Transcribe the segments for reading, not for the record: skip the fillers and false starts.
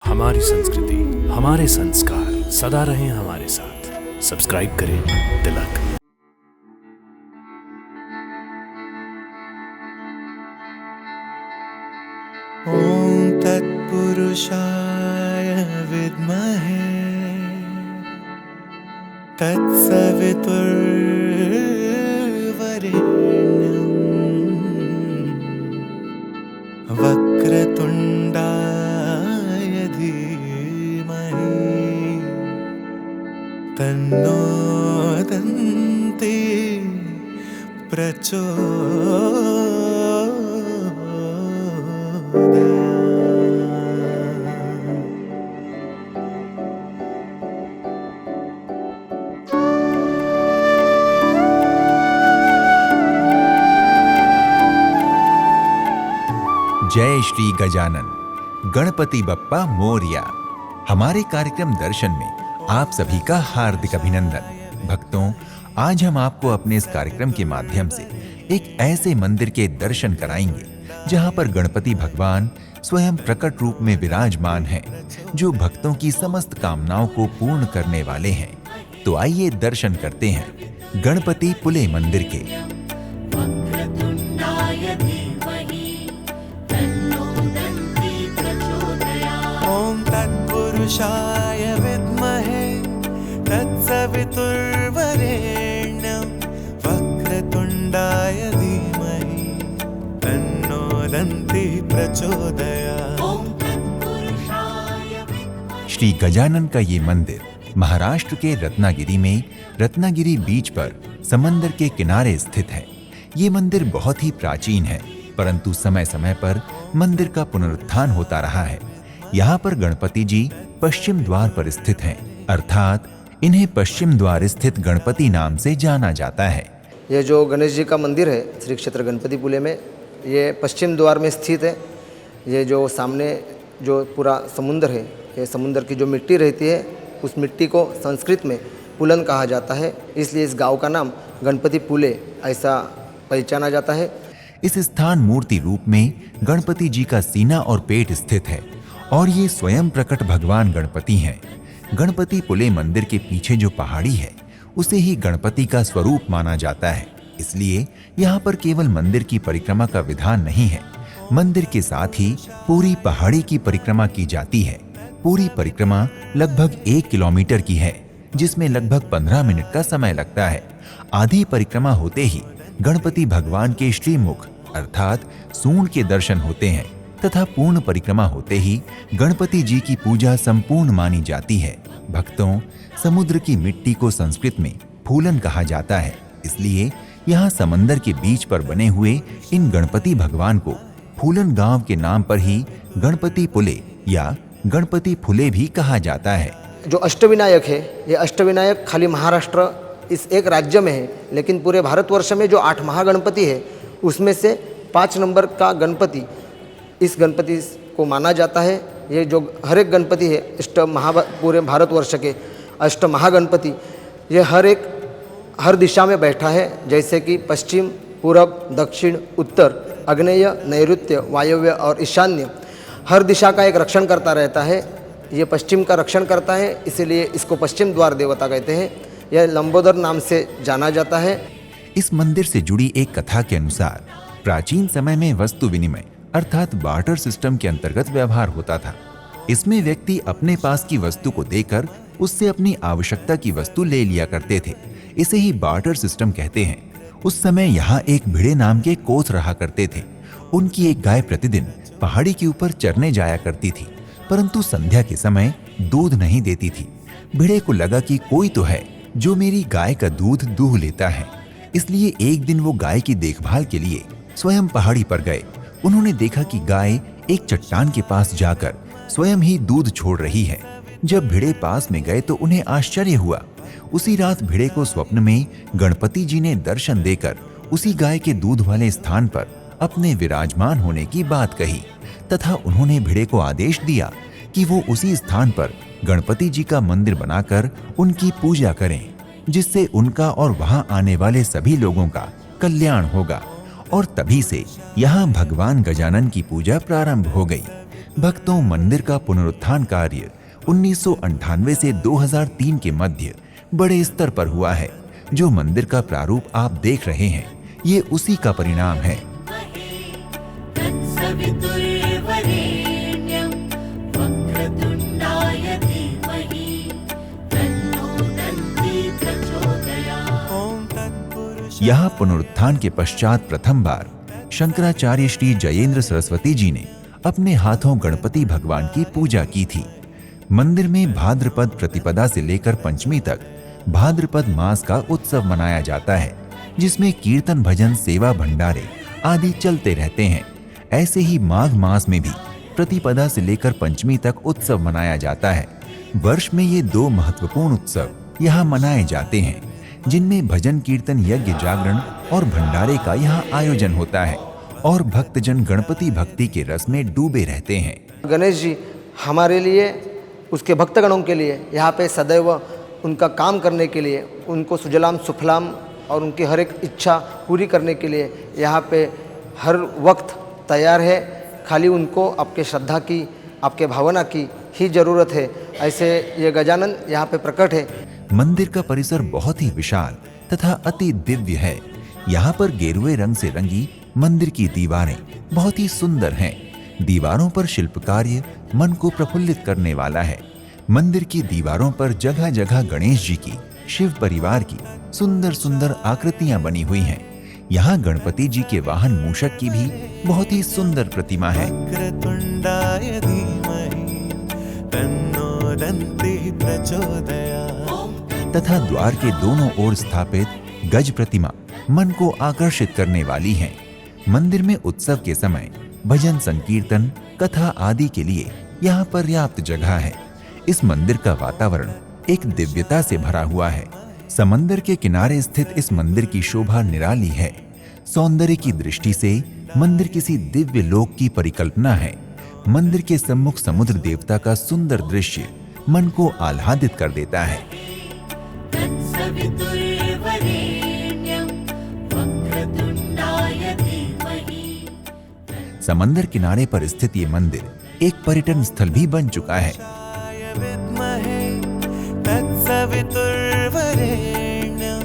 हमारी संस्कृति, हमारे संस्कार सदा रहें हमारे साथ। सब्सक्राइब करें तिलक। ॐ तत्पुरुषाय विद्महे तत्सवितुर्वरेण्यं वक्रतुण्डाय धीमहि तन्नो दन्ति जय श्री गजानन। गणपति बप्पा मोरया। हमारे कार्यक्रम दर्शन में आप सभी का हार्दिक अभिनंदन। भक्तों, आज हम आपको अपने इस कार्यक्रम के माध्यम से एक ऐसे मंदिर के दर्शन कराएंगे जहां पर गणपति भगवान स्वयं प्रकट रूप में विराजमान हैं, जो भक्तों की समस्त कामनाओं को पूर्ण करने वाले हैं। तो आइए दर्शन करते हैं गणपति पुले मंदिर के। ॐ तत्पुरुषाय विद्महे तत्सवितुर्वरेण्यं वक्रतुण्डाय धीमहि तन्नो दन्ति प्रचोदयात्। श्री गजानन का ये मंदिर महाराष्ट्र के रत्नागिरी में रत्नागिरी बीच पर समंदर के किनारे स्थित है। ये मंदिर बहुत ही प्राचीन है, परंतु समय समय पर मंदिर का पुनरुत्थान होता रहा है। यहाँ पर गणपति जी पश्चिम द्वार पर स्थित हैं, अर्थात इन्हें पश्चिम द्वार स्थित गणपति नाम से जाना जाता है। ये जो गणेश जी का मंदिर है श्री क्षेत्र गणपति पुले में, ये पश्चिम द्वार में स्थित है। ये जो सामने जो पूरा समुद्र है, ये समुद्र की जो मिट्टी रहती है, उस मिट्टी को संस्कृत में पुलन कहा जाता है, इसलिए इस गांव का नाम गणपति पुले ऐसा पहचाना जाता है। इस स्थान मूर्ति रूप में गणपति जी का सीना और पेट स्थित है और ये स्वयं प्रकट भगवान गणपति हैं। गणपति पुले मंदिर के पीछे जो पहाड़ी है, उसे ही गणपति का स्वरूप माना जाता है। इसलिए यहाँ पर केवल मंदिर की परिक्रमा का विधान नहीं है, मंदिर के साथ ही पूरी पहाड़ी की परिक्रमा की जाती है। पूरी परिक्रमा लगभग 1 किलोमीटर की है, जिसमें लगभग 15 मिनट का समय लगता है। आधी परिक्रमा होते ही गणपति भगवान के श्रीमुख अर्थात सूंड के दर्शन होते हैं तथा पूर्ण परिक्रमा होते ही गणपति जी की पूजा संपूर्ण मानी जाती है। भक्तों, समुद्र की मिट्टी को संस्कृत में फूलन कहा जाता है, इसलिए यहाँ समंदर के बीच पर बने हुए इन गणपति भगवान को फूलन गांव के नाम पर ही गणपति पुले या गणपति फुले भी कहा जाता है। जो अष्टविनायक है, ये अष्टविनायक खाली महाराष्ट्र इस एक राज्य में है, लेकिन पूरे भारतवर्ष में जो 8 महागणपति है, उसमें से 5 नंबर का गणपति इस गणपति को माना जाता है। ये जो हर एक गणपति है पूरे भारतवर्ष के 8 महागणपति, ये हर दिशा में बैठा है, जैसे कि पश्चिम, पूरब, दक्षिण, उत्तर, आग्नेय, नैऋत्य, वायव्य और ईशान्य, हर दिशा का एक रक्षण करता रहता है। ये पश्चिम का रक्षण करता है, इसीलिए इसको पश्चिम द्वार देवता कहते हैं। यह लंबोदर नाम से जाना जाता है। इस मंदिर से जुड़ी एक कथा के अनुसार प्राचीन समय में वस्तु विनिमय अर्थात बार्टर सिस्टम के अंतर्गत व्यवहार होता था। इसमें व्यक्ति अपने पास की वस्तु को देकर उससे अपनी आवश्यकता की वस्तु ले लिया करते थे। इसे ही बार्टर सिस्टम कहते हैं। उस समय यहाँ एक भिड़े नाम के कोच रहा करते थे। उनकी एक गाय प्रतिदिन पहाड़ी के ऊपर चरने जाया करती थी, परंतु संध्या के समय दूध नहीं देती थी। भिड़े को लगा कि कोई तो है जो मेरी गाय का दूध दूह लेता है, इसलिए एक दिन वो गाय की देखभाल के लिए स्वयं पहाड़ी पर गए। उन्होंने देखा कि गाय एक चट्टान के पास जाकर स्वयं ही दूध छोड़ रही है। जब भिड़े पास में गए तो उन्हें आश्चर्य हुआ। उसी रात भिड़े को स्वप्न में गणपति जी ने दर्शन देकर उसी गाय के दूध वाले स्थान पर अपने विराजमान होने की बात कही तथा उन्होंने भिड़े को आदेश दिया कि वो उसी स्थान पर गणपति जी का मंदिर बनाकर उनकी पूजा करें, जिससे उनका और वहां आने वाले सभी लोगों का कल्याण होगा। और तभी से यहाँ भगवान गजानन की पूजा प्रारंभ हो गई। भक्तों, मंदिर का पुनरुत्थान कार्य 1998 से 2003 के मध्य बड़े स्तर पर हुआ है। जो मंदिर का प्रारूप आप देख रहे हैं, ये उसी का परिणाम है। तत्सवितुर्वरेण्यं वक्रतुण्डाय धीमहि तन्नो दन्ति प्रचोदयात्। ओम तत्पुरुष यहाँ पुनरुत्थान के पश्चात प्रथम बार शंकराचार्य श्री जयेंद्र सरस्वती जी ने अपने हाथों गणपति भगवान की पूजा की थी। मंदिर में भाद्रपद प्रतिपदा से लेकर पंचमी तक भाद्रपद मास का उत्सव मनाया जाता है, जिसमें कीर्तन, भजन, सेवा, भंडारे आदि चलते रहते हैं। ऐसे ही माघ मास में भी प्रतिपदा से लेकर पंचमी तक उत्सव मनाया जाता है। वर्ष में ये 2 महत्वपूर्ण उत्सव यहाँ मनाए जाते हैं, जिनमें भजन, कीर्तन, यज्ञ, जागरण और भंडारे का यहाँ आयोजन होता है और भक्तजन गणपति भक्ति के रस में डूबे रहते हैं। गणेश जी हमारे लिए, उसके भक्तगणों के लिए यहाँ पे सदैव उनका काम करने के लिए, उनको सुजलाम सुफलाम और उनकी हर एक इच्छा पूरी करने के लिए यहाँ पे हर वक्त तैयार है। खाली उनको आपके श्रद्धा की, आपके भावना की ही ज़रूरत है। ऐसे ये गजानन यहाँ पे प्रकट है। मंदिर का परिसर बहुत ही विशाल तथा अति दिव्य है। यहाँ पर गेरुए रंग से रंगी मंदिर की दीवारें बहुत ही सुंदर हैं। दीवारों पर शिल्प कार्य मन को प्रफुल्लित करने वाला है। मंदिर की दीवारों पर जगह जगह गणेश जी की, शिव परिवार की सुंदर सुंदर आकृतियां बनी हुई हैं। यहाँ गणपति जी के वाहन मूषक की भी बहुत ही सुंदर प्रतिमा है। वक्रतुण्डाय धीमहि तन्नो दन्ति प्रचोदयात्। तथा द्वार के दोनों ओर स्थापित गज प्रतिमा मन को आकर्षित करने वाली है। मंदिर में उत्सव के समय भजन, संकीर्तन, कथा आदि के लिए यहाँ पर्याप्त जगह है। इस मंदिर का वातावरण एक दिव्यता से भरा हुआ है। समंदर के किनारे स्थित इस मंदिर की शोभा निराली है। सौंदर्य की दृष्टि से मंदिर किसी दिव्य लोक की परिकल्पना है। मंदिर के सम्मुख समुद्र देवता का सुंदर दृश्य मन को आह्लादित कर देता है। तत्सवितुर्वरेण्यं वक्रतुण्डाय धीमहि। समंदर किनारे पर स्थित ये मंदिर एक पर्यटन स्थल भी बन चुका है। विद्महे तत्सवितुर्वरेण्यं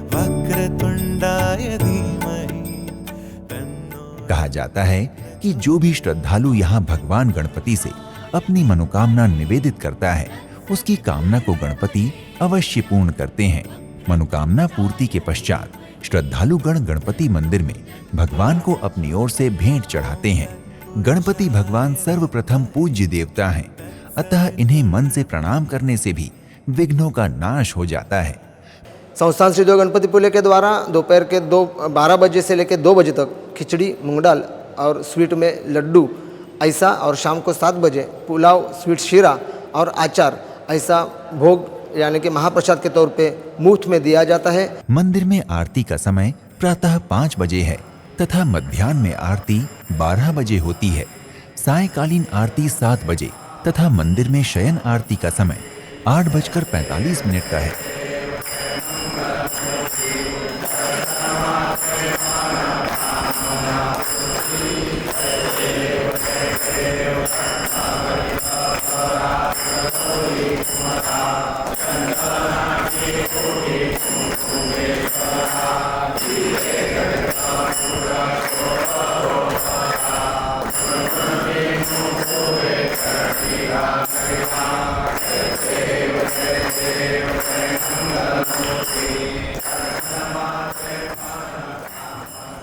वक्रतुण्डाय धीमहि तन्नो। कहा जाता है कि जो भी श्रद्धालु यहाँ भगवान गणपति से अपनी मनोकामना निवेदित करता है, उसकी कामना को गणपति अवश्य पूर्ण करते हैं। मनोकामना पूर्ति के पश्चात श्रद्धालुगण गणपति मंदिर में भगवान को अपनी ओर से भेंट चढ़ाते हैं। गणपति भगवान सर्वप्रथम पूज्य देवता हैं, अतः इन्हें मन से प्रणाम करने से भी विघ्नों का नाश हो जाता है। संस्थान श्री देव गणपति पुले के द्वारा दोपहर के 12 बजे से लेकर 2 बजे तक खिचड़ी, मूंग दाल और स्वीट में लड्डू ऐसा, और शाम को 7 बजे पुलाव, स्वीट, शीरा और अचार ऐसा भोग यानी कि महाप्रसाद के तौर पे मुफ्त में दिया जाता है। मंदिर में आरती का समय प्रातः 5 बजे है तथा मध्याह्न में आरती 12 बजे होती है। सायंकालीन आरती 7 बजे तथा मंदिर में शयन आरती का समय 8:45 का है।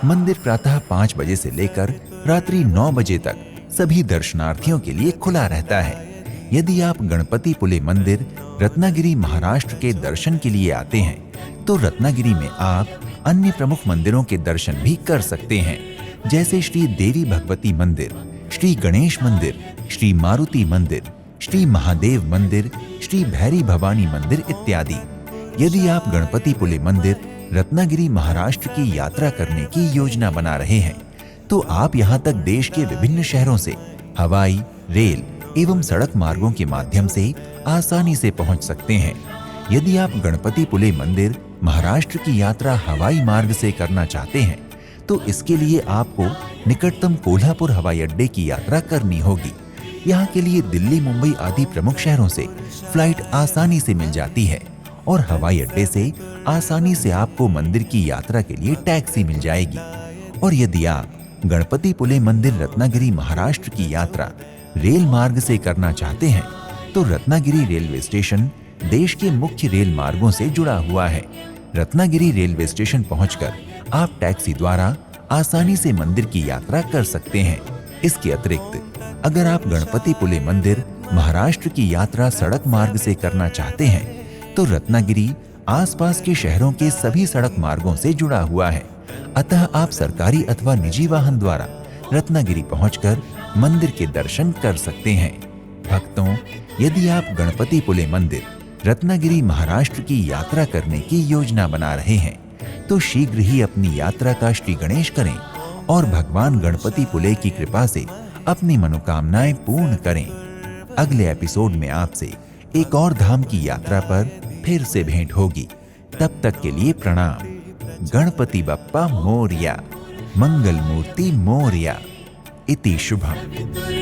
मंदिर प्रातः 5 बजे से लेकर रात्रि 9 बजे तक सभी दर्शनार्थियों के लिए खुला रहता है। यदि आप गणपति पुले मंदिर रत्नागिरी महाराष्ट्र के दर्शन के लिए आते हैं तो रत्नागिरी में आप अन्य प्रमुख मंदिरों के दर्शन भी कर सकते हैं, जैसे श्री देवी भगवती मंदिर, श्री गणेश मंदिर, श्री मारुति मंदिर, श्री महादेव मंदिर, श्री भैरी भवानी मंदिर इत्यादि। यदि आप गणपति पुले मंदिर रत्नागिरी महाराष्ट्र की यात्रा करने की योजना बना रहे हैं तो आप यहाँ तक देश के विभिन्न शहरों से हवाई, रेल एवं सड़क मार्गों के माध्यम से आसानी से पहुँच सकते हैं। यदि आप गणपति पुले मंदिर महाराष्ट्र की यात्रा हवाई मार्ग से करना चाहते हैं तो इसके लिए आपको निकटतम कोल्हापुर हवाई अड्डे की यात्रा करनी होगी। यहाँ के लिए दिल्ली, मुंबई आदि प्रमुख शहरों से फ्लाइट आसानी से मिल जाती है और हवाई अड्डे से आसानी से आपको मंदिर की यात्रा के लिए टैक्सी मिल जाएगी। और यदि आप गणपतिपुले मंदिर रत्नागिरी महाराष्ट्र की यात्रा रेल मार्ग से करना चाहते हैं तो रत्नागिरी रेलवे स्टेशन देश के मुख्य रेल मार्गों से जुड़ा हुआ है। रत्नागिरी रेलवे स्टेशन पहुंचकर आप टैक्सी द्वारा आसानी से मंदिर की यात्रा कर सकते हैं। इसके अतिरिक्त अगर आप गणपतिपुले मंदिर महाराष्ट्र की यात्रा सड़क मार्ग से करना चाहते हैं तो रत्नागिरी आसपास के शहरों के सभी सड़क मार्गों से जुड़ा हुआ है। अतः आप सरकारी अथवा निजी वाहन द्वारा रत्नागिरी पहुंचकर मंदिर के दर्शन कर सकते हैं। भक्तों, यदि आप गणपतिपुले मंदिर रत्नागिरी महाराष्ट्र की यात्रा करने की योजना बना रहे हैं तो शीघ्र ही अपनी यात्रा का श्री गणेश करें और भगवान गणपतिपुले की कृपा से अपनी मनोकामनाएं पूर्ण करें। अगले एपिसोड में आपसे एक और धाम की यात्रा पर फिर से भेंट होगी। तब तक के लिए प्रणाम। गणपति बप्पा मोरया, मंगल मूर्ति मोरया। इति शुभम।